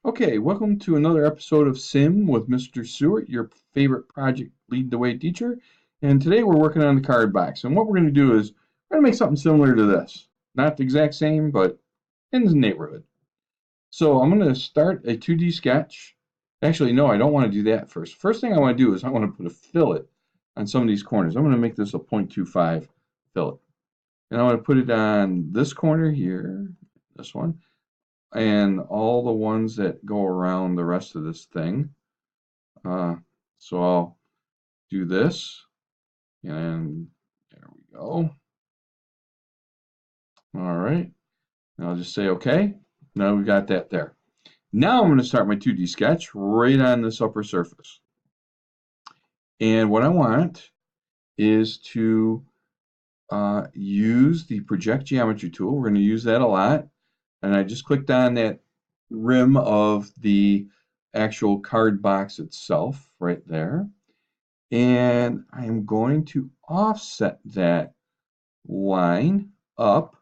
Okay, welcome to another episode of CIM with Mr. Seward, your favorite project lead the way teacher. And today we're working on the card box. And what we're going to do is we're going to make something similar to this. Not the exact same, but in the neighborhood. So I'm going to start a 2D sketch. Actually, no, I don't want to do that first. First thing I want to do is I want to put a fillet on some of these corners. I'm going to make this a 0.25 fillet. And I want to put it on this corner here, this one, and all the ones that go around the rest of this thing. So I'll do this, and there we go. All right, and I'll just say OK. Now we got that there. Now I'm going to start my 2D sketch right on this upper surface. And what I want is to use the project geometry tool. We're going to use that a lot. And I just clicked on that rim of the actual card box itself right there. And I'm going to offset that line up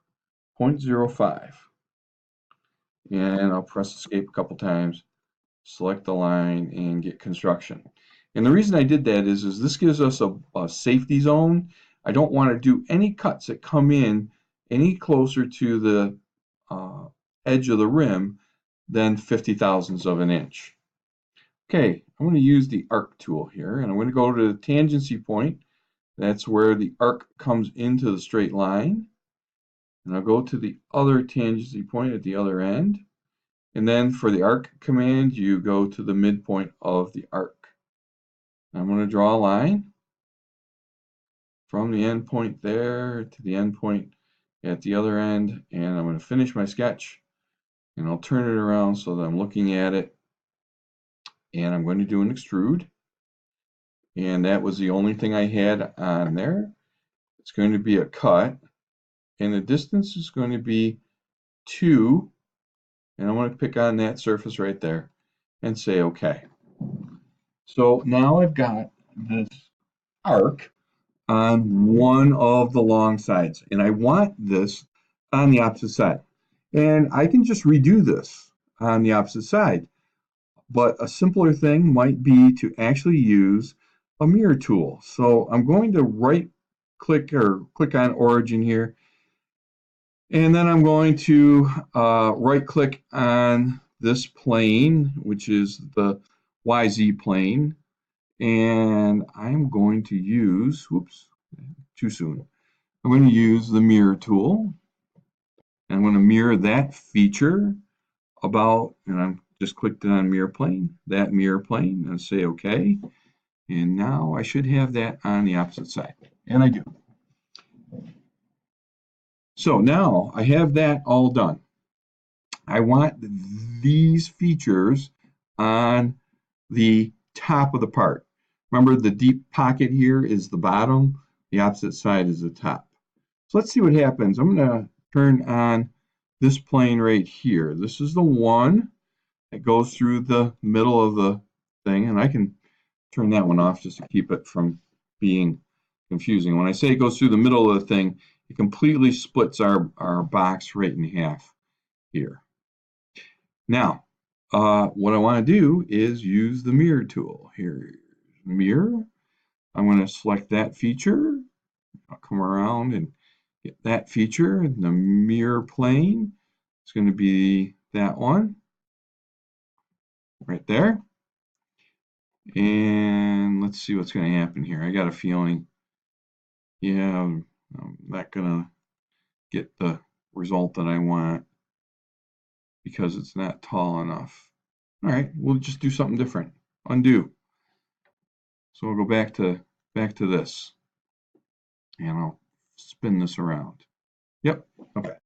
0.05. And I'll press escape a couple times, select the line, and get construction. And the reason I did that is this gives us a safety zone. I don't want to do any cuts that come in any closer to the edge of the rim than 50 thousandths of an inch. Okay, I'm going to use the arc tool here, and I'm going to go to the tangency point. That's where the arc comes into the straight line. And I'll go to the other tangency point at the other end. And then for the arc command, you go to the midpoint of the arc. I'm going to draw a line from the end point there to the end point at the other end, and I'm going to finish my sketch. And I'll turn it around so that I'm looking at it. And I'm going to do an extrude. And that was the only thing I had on there. It's going to be a cut. And the distance is going to be 2. And I want to pick on that surface right there and say OK. So now I've got this arc on one of the long sides. And I want this on the opposite side. And I can just redo this on the opposite side. But a simpler thing might be to actually use a mirror tool. So I'm going to right click or click on origin here. And then I'm going to right click on this plane, which is the YZ plane. And I'm going to use, whoops, too soon. I'm going to use the mirror tool. And I'm going to mirror that feature about, and I'm just clicked on mirror plane, that mirror plane, and say OK. And now I should have that on the opposite side. And I do. So now I have that all done. I want these features on the top of the part. Remember, the deep pocket here is the bottom. The opposite side is the top. So let's see what happens. I'm going to turn on this plane right here. This is the one that goes through the middle of the thing, and I can turn that one off just to keep it from being confusing. When I say it goes through the middle of the thing, it completely splits our box right in half here. Now, what I want to do is use the mirror tool. Here, mirror. I'm going to select that feature. I'll come around and get that feature. The mirror plane. It's going to be that one right there. And let's see what's going to happen here. I got a feeling, yeah, I'm not going to get the result that I want because it's not tall enough. All right, we'll just do something different. Undo. So we'll go back to this, and I'll spin this around. Yep. Okay.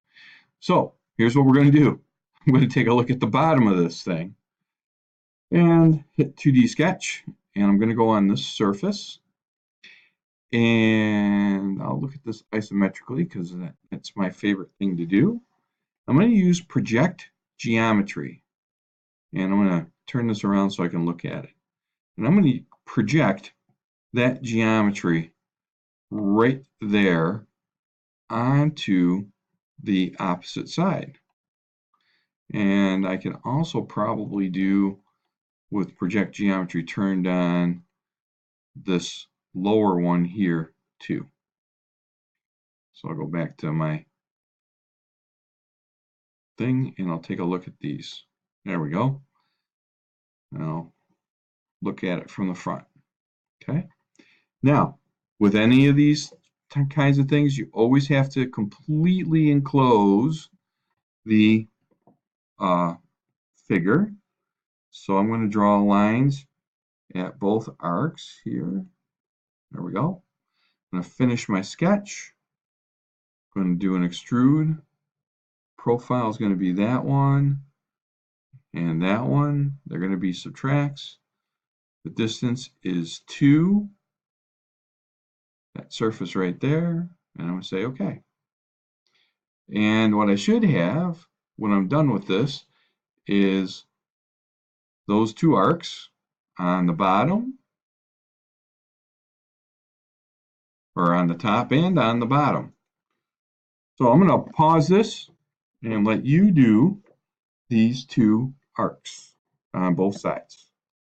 So here's what we're going to do. I'm going to take a look at the bottom of this thing and hit 2D sketch, and I'm going to go on this surface, and I'll look at this isometrically because that's my favorite thing to do. I'm going to use project geometry, and I'm going to turn this around so I can look at it. And I'm going to project that geometry right there onto the opposite side. And I can also probably do with project geometry turned on this lower one here too. So I'll go back to my thing and I'll take a look at these. There we go. Now look at it from the front. Okay. Now, with any of these kinds of things, you always have to completely enclose the figure. So I'm going to draw lines at both arcs here. There we go. I'm going to finish my sketch. I'm going to do an extrude. Profile is going to be that one and that one. They're going to be subtracts. The distance is 2. That surface right there. And I'm going to say OK. And what I should have when I'm done with this is those 2 arcs on the bottom, or on the top and on the bottom. So I'm going to pause this and let you do these 2 arcs on both sides.